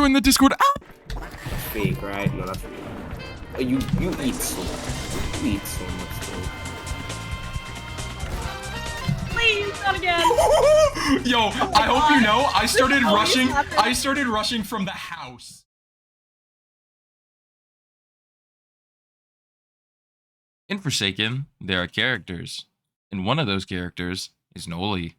join the Discord. Ah! That's fake, right? No, that's real. You eat so much. You eat so much food. Please, not again. Yo, I hope you know, I started rushing from the house. In Forsaken, there are characters, and one of those characters is Noli.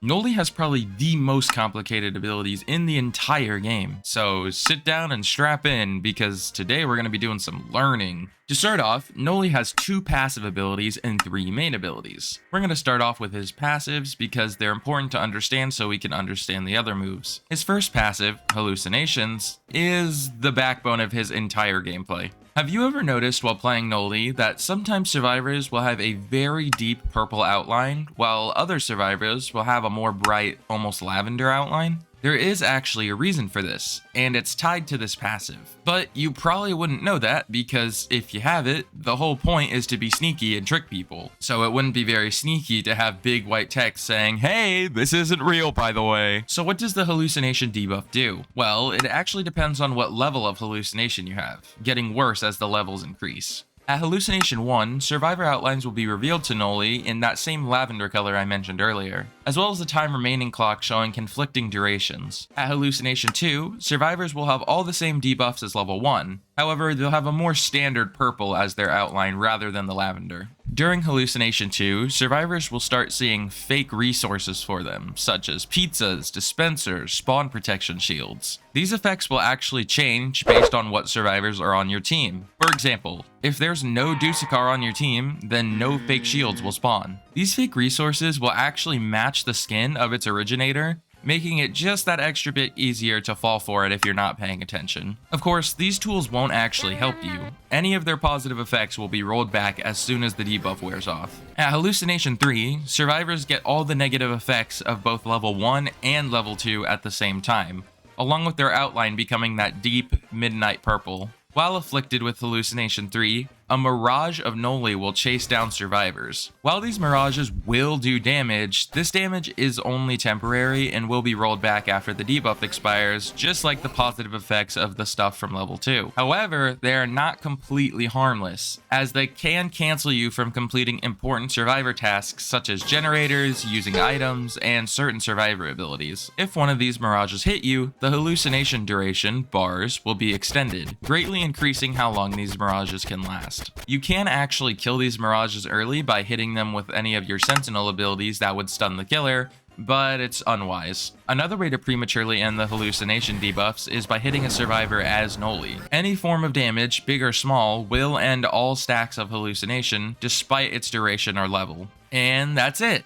Noli has probably the most complicated abilities in the entire game, so sit down and strap in because today we're going to be doing some learning. To start off, Noli has 2 passive abilities and 3 main abilities. We're going to start off with his passives because they're important to understand so we can understand the other moves. His first passive, Hallucinations, is the backbone of his entire gameplay. Have you ever noticed while playing Noli that sometimes survivors will have a very deep purple outline, while other survivors will have a more bright, almost lavender outline? There is actually a reason for this, and it's tied to this passive. But you probably wouldn't know that because if you have it, the whole point is to be sneaky and trick people. So it wouldn't be very sneaky to have big white text saying, "Hey, this isn't real, by the way." So what does the hallucination debuff do? Well, it actually depends on what level of hallucination you have, getting worse as the levels increase. At Hallucination 1, survivor outlines will be revealed to Noli in that same lavender color I mentioned earlier, as well as the time remaining clock showing conflicting durations. At Hallucination 2, survivors will have all the same debuffs as level 1, however they'll have a more standard purple as their outline rather than the lavender. During Hallucination 2, survivors will start seeing fake resources for them, such as pizzas, dispensers, spawn protection shields. These effects will actually change based on what survivors are on your team. For example, if there's no Dusakar on your team, then no fake shields will spawn. These fake resources will actually match the skin of its originator, making it just that extra bit easier to fall for it if you're not paying attention. Of course, these tools won't actually help you. Any of their positive effects will be rolled back as soon as the debuff wears off. At Hallucination 3, survivors get all the negative effects of both level 1 and level 2 at the same time, along with their outline becoming that deep, midnight purple. While afflicted with Hallucination 3, a mirage of Noli will chase down survivors. While these mirages will do damage, this damage is only temporary and will be rolled back after the debuff expires, just like the positive effects of the stuff from level 2. However, they are not completely harmless, as they can cancel you from completing important survivor tasks such as generators, using items, and certain survivor abilities. If one of these mirages hit you, the hallucination duration, bars, will be extended, greatly increasing how long these mirages can last. You can actually kill these mirages early by hitting them with any of your sentinel abilities that would stun the killer, but it's unwise. Another way to prematurely end the hallucination debuffs is by hitting a survivor as Noli. Any form of damage, big or small, will end all stacks of hallucination despite its duration or level. And that's it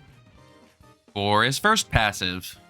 for his first passive.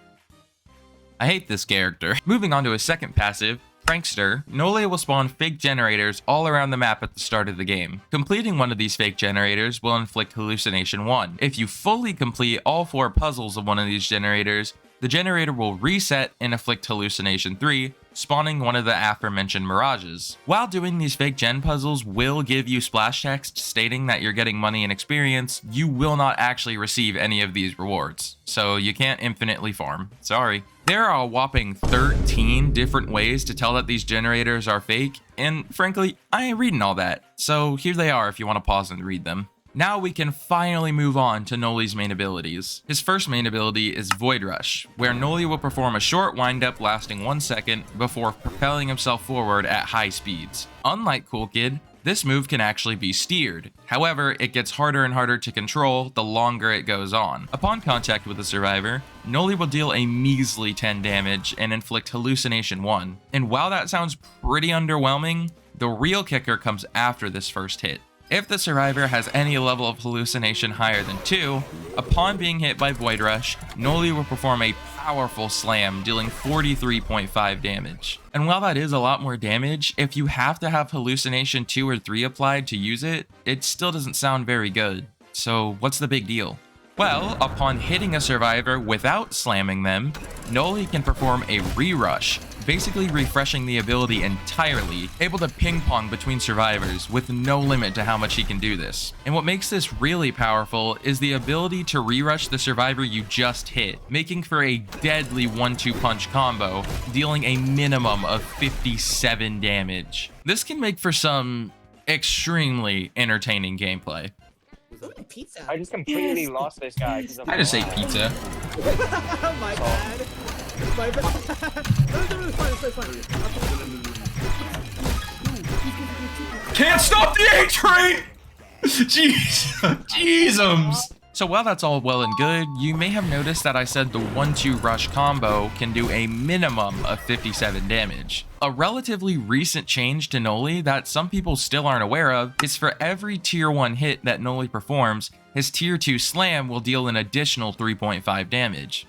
I hate this character. Moving on to his second passive, Prankster, Noli will spawn fake generators all around the map at the start of the game. Completing one of these fake generators will inflict Hallucination 1. If you fully complete all 4 puzzles of one of these generators, the generator will reset and inflict Hallucination 3, spawning one of the aforementioned mirages. While doing these fake gen puzzles will give you splash text stating that you're getting money and experience, you will not actually receive any of these rewards, so you can't infinitely farm. Sorry. There are a whopping 13 different ways to tell that these generators are fake, and frankly, I ain't reading all that, so here they are if you want to pause and read them. Now we can finally move on to Noli's main abilities. His first main ability is Void Rush, where Noli will perform a short windup lasting 1 second before propelling himself forward at high speeds. Unlike Cool Kid, this move can actually be steered. However, it gets harder and harder to control the longer it goes on. Upon contact with a survivor, Noli will deal a measly 10 damage and inflict Hallucination 1. And while that sounds pretty underwhelming, the real kicker comes after this first hit. If the survivor has any level of hallucination higher than 2, upon being hit by Void Rush, Noli will perform a powerful slam, dealing 43.5 damage. And while that is a lot more damage, if you have to have Hallucination 2 or 3 applied to use it, it still doesn't sound very good. So what's the big deal? Well, upon hitting a survivor without slamming them, Noli can perform a re-rush, basically refreshing the ability entirely, able to ping pong between survivors with no limit to how much he can do this. And what makes this really powerful is the ability to re-rush the survivor you just hit, making for a deadly 1-2 punch combo, dealing a minimum of 57 damage. This can make for some extremely entertaining gameplay. Pizza. I just completely lost this guy. I just ate pizza. My bad. My bad. No, it's fine. Can't stop the A train! Jeezums. So while that's all well and good, you may have noticed that I said the 1-2 rush combo can do a minimum of 57 damage. A relatively recent change to Noli that some people still aren't aware of is for every tier 1 hit that Noli performs, his tier 2 slam will deal an additional 3.5 damage.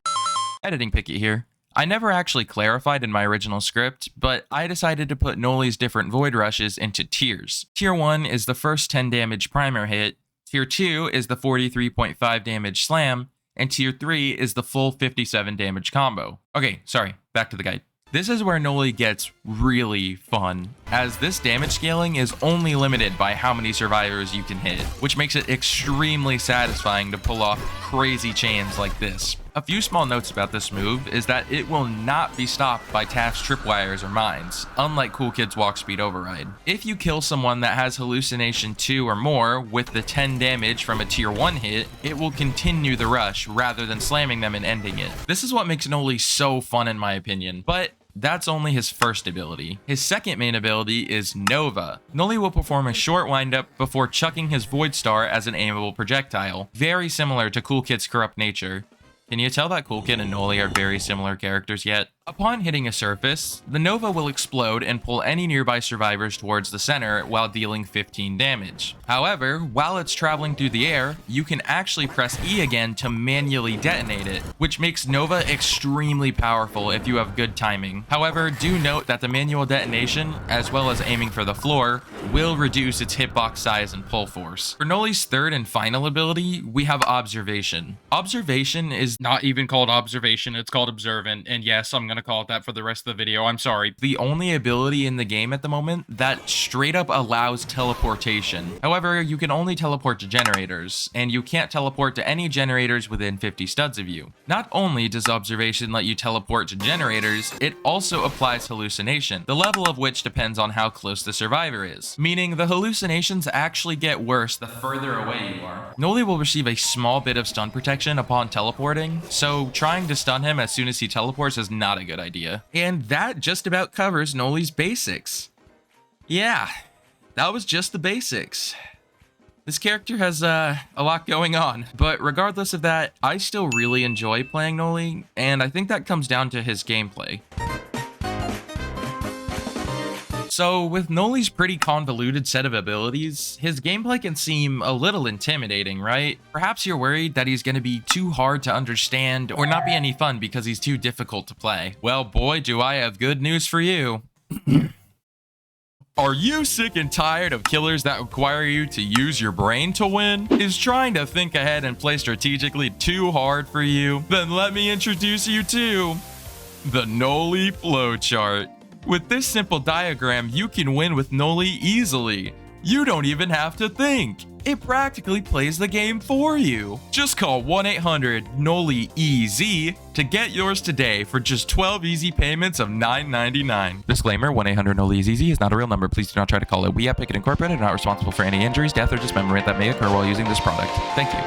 Editing picket here. I never actually clarified in my original script, but I decided to put Noli's different void rushes into tiers. Tier 1 is the first 10 damage primer hit, Tier 2 is the 43.5 damage slam, and Tier 3 is the full 57 damage combo. Okay, sorry, back to the guide. This is where Noli gets really fun, as this damage scaling is only limited by how many survivors you can hit, which makes it extremely satisfying to pull off crazy chains like this. A few small notes about this move is that it will not be stopped by Taft's tripwires or mines, unlike Cool Kid's walk speed override. If you kill someone that has hallucination 2 or more with the 10 damage from a tier 1 hit, it will continue the rush rather than slamming them and ending it. This is what makes Noli so fun in my opinion, but that's only his first ability. His second main ability is Nova. Noli will perform a short windup before chucking his Void Star as an aimable projectile, very similar to Cool Kid's corrupt nature. Can you tell that Cool Kid and Noli are very similar characters yet? Upon hitting a surface, the Nova will explode and pull any nearby survivors towards the center while dealing 15 damage. However, while it's traveling through the air, you can actually press E again to manually detonate it, which makes Nova extremely powerful if you have good timing. However, do note that the manual detonation, as well as aiming for the floor, will reduce its hitbox size and pull force. For Noli's third and final ability, we have Observation. Observation is not even called Observation, it's called Observant, and yes, I'm gonna call it that for the rest of the video, I'm sorry. The only ability in the game at the moment that straight up allows teleportation. However, you can only teleport to generators, and you can't teleport to any generators within 50 studs of you. Not only does Observation let you teleport to generators, it also applies hallucination, the level of which depends on how close the survivor is, meaning the hallucinations actually get worse the further away you are. Noli will receive a small bit of stun protection upon teleporting, so trying to stun him as soon as he teleports is not a good idea. And that just about covers Noli's basics. Yeah, that was just the basics. This character has a lot going on, but regardless of that, I still really enjoy playing Noli, and I think that comes down to his gameplay. So with Noli's pretty convoluted set of abilities, his gameplay can seem a little intimidating, right? Perhaps you're worried that he's going to be too hard to understand or not be any fun because he's too difficult to play. Well, boy, do I have good news for you. Are you sick and tired of killers that require you to use your brain to win? Is trying to think ahead and play strategically too hard for you? Then let me introduce you to the Noli flowchart. With this simple diagram, you can win with Noli easily. You don't even have to think. It practically plays the game for you. Just call 1-800-NOLI-EZ to get yours today for just 12 easy payments of $9.99. Disclaimer, 1-800-NOLI-EZ is not a real number. Please do not try to call it. We at Pickett Incorporated are not responsible for any injuries, death, or dismemberment that may occur while using this product. Thank you.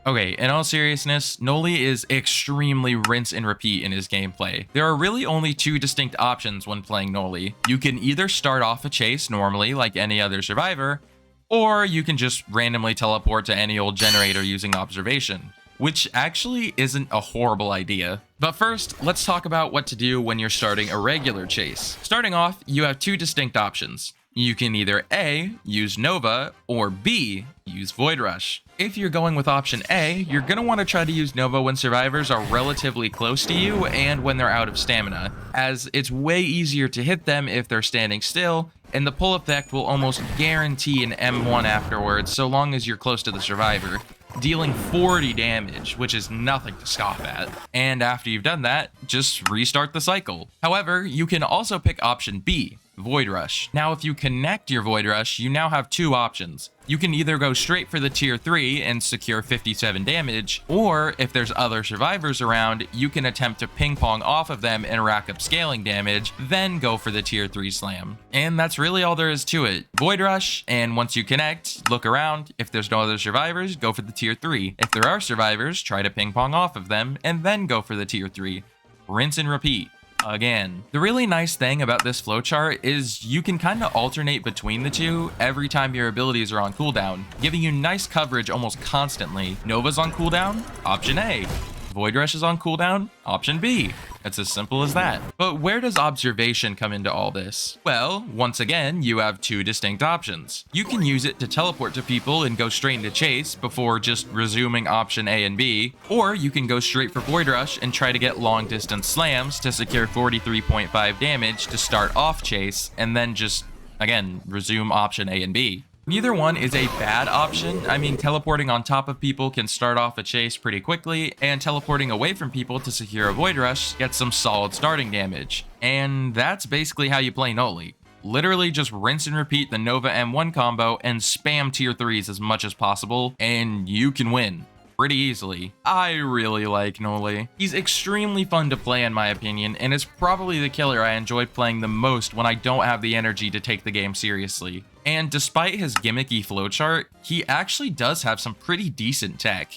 Okay, in all seriousness, Noli is extremely rinse and repeat in his gameplay. There are really only two distinct options when playing Noli. You can either start off a chase normally like any other survivor, or you can just randomly teleport to any old generator using Observation, which actually isn't a horrible idea. But first, let's talk about what to do when you're starting a regular chase. Starting off, you have two distinct options. You can either A, use Nova, or B, use Void Rush. If you're going with option A, you're going to want to try to use Nova when survivors are relatively close to you and when they're out of stamina, as it's way easier to hit them if they're standing still, and the pull effect will almost guarantee an M1 afterwards so long as you're close to the survivor, dealing 40 damage, which is nothing to scoff at. And after you've done that, just restart the cycle. However, you can also pick option B, Void Rush. Now, if you connect your Void Rush, you now have two options. You can either go straight for the tier 3 and secure 57 damage, or if there's other survivors around, you can attempt to ping pong off of them and rack up scaling damage, then go for the tier 3 slam. And that's really all there is to it. Void Rush, and once you connect, look around. If there's no other survivors, go for the tier 3. If there are survivors, try to ping pong off of them, and then go for the tier 3. Rinse and repeat. Again. The really nice thing about this flowchart is you can kind of alternate between the two every time your abilities are on cooldown, giving you nice coverage almost constantly. Nova's on cooldown, option A. Void Rush is on cooldown, option B. It's as simple as that. But where does observation come into all this? Well, once again, you have two distinct options. You can use it to teleport to people and go straight into chase before just resuming option A and B, or you can go straight for Void Rush and try to get long distance slams to secure 43.5 damage to start off chase, and then just, again, resume option A and B. Neither one is a bad option. I mean, teleporting on top of people can start off a chase pretty quickly, and teleporting away from people to secure a Void Rush gets some solid starting damage. And that's basically how you play Noli. Literally just rinse and repeat the Nova M1 combo and spam tier 3s as much as possible, and you can win pretty easily. I really like Noli. He's extremely fun to play in my opinion, and is probably the killer I enjoy playing the most when I don't have the energy to take the game seriously. And despite his gimmicky flowchart, he actually does have some pretty decent tech.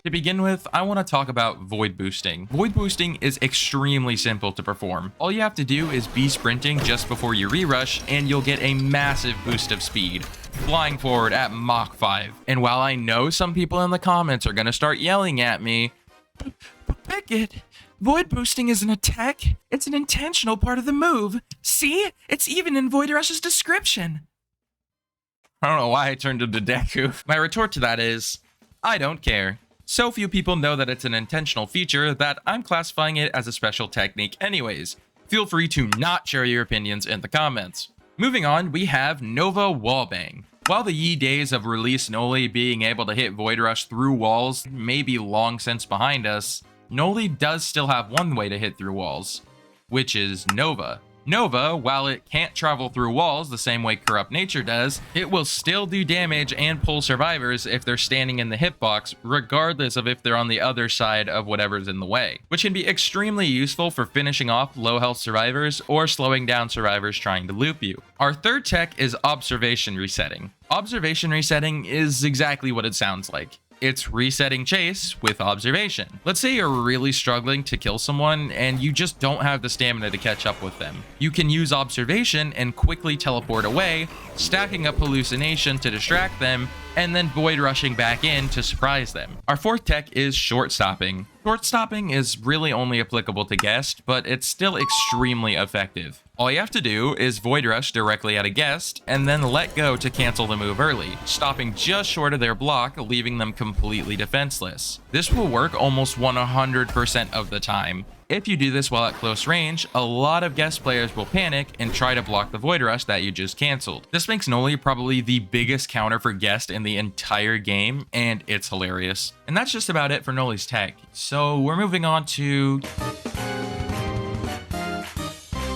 To begin with, I want to talk about void boosting. Void boosting is extremely simple to perform. All you have to do is be sprinting just before you re-rush, and you'll get a massive boost of speed, flying forward at Mach 5. And while I know some people in the comments are going to start yelling at me, but Pickett, void boosting isn't a tech, it's an intentional part of the move. See? It's even in Void Rush's description. I don't know why I turned into Deku. My retort to that is, I don't care. So few people know that it's an intentional feature that I'm classifying it as a special technique anyways. Feel free to not share your opinions in the comments. Moving on, we have Nova Wallbang. While the ye days of release Noli being able to hit Void Rush through walls may be long since behind us, Noli does still have one way to hit through walls, which is Nova. Nova, while it can't travel through walls the same way Corrupt Nature does, it will still do damage and pull survivors if they're standing in the hitbox, regardless of if they're on the other side of whatever's in the way, which can be extremely useful for finishing off low health survivors or slowing down survivors trying to loop you. Our third tech is observation resetting. Observation resetting is exactly what it sounds like. It's resetting chase with observation. Let's say you're really struggling to kill someone and you just don't have the stamina to catch up with them. You can use observation and quickly teleport away, stacking up hallucination to distract them, and then void rushing back in to surprise them. Our fourth tech is short stopping. Short stopping is really only applicable to guest, but it's still extremely effective. All you have to do is void rush directly at a guest and then let go to cancel the move early, stopping just short of their block, leaving them completely defenseless. This will work almost 100% of the time. If you do this while at close range, a lot of guest players will panic and try to block the void rush that you just canceled. This makes Noli probably the biggest counter for guest in the entire game, and it's hilarious. And that's just about it for Noli's tech. So we're moving on to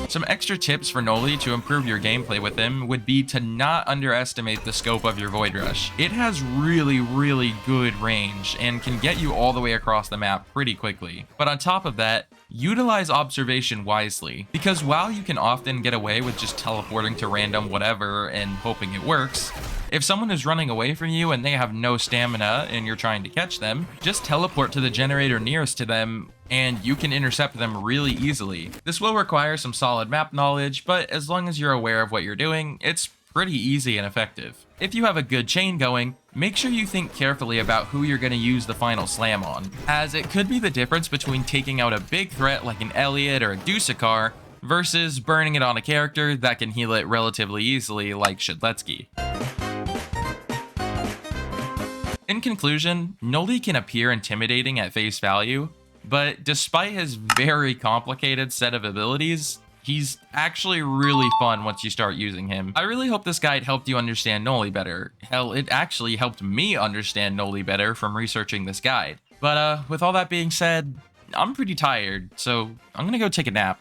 some extra tips for Noli to improve your gameplay with him would be to not underestimate the scope of your Void Rush. It has really good range and can get you all the way across the map pretty quickly. But on top of that, utilize observation wisely, because while you can often get away with just teleporting to random whatever and hoping it works, if someone is running away from you and they have no stamina and you're trying to catch them, just teleport to the generator nearest to them and you can intercept them really easily. This will require some solid map knowledge, but as long as you're aware of what you're doing, it's pretty easy and effective. If you have a good chain going, make sure you think carefully about who you're going to use the final slam on, as it could be the difference between taking out a big threat like an Elliot or a Dusakar versus burning it on a character that can heal it relatively easily like Shedletsky. In conclusion, Noli can appear intimidating at face value, but despite his very complicated set of abilities, He's actually really fun once you start using him. I really hope this guide helped you understand Noli better. Hell, it actually helped me understand Noli better from researching this guide. But with all that being said, I'm pretty tired, so I'm gonna go take a nap.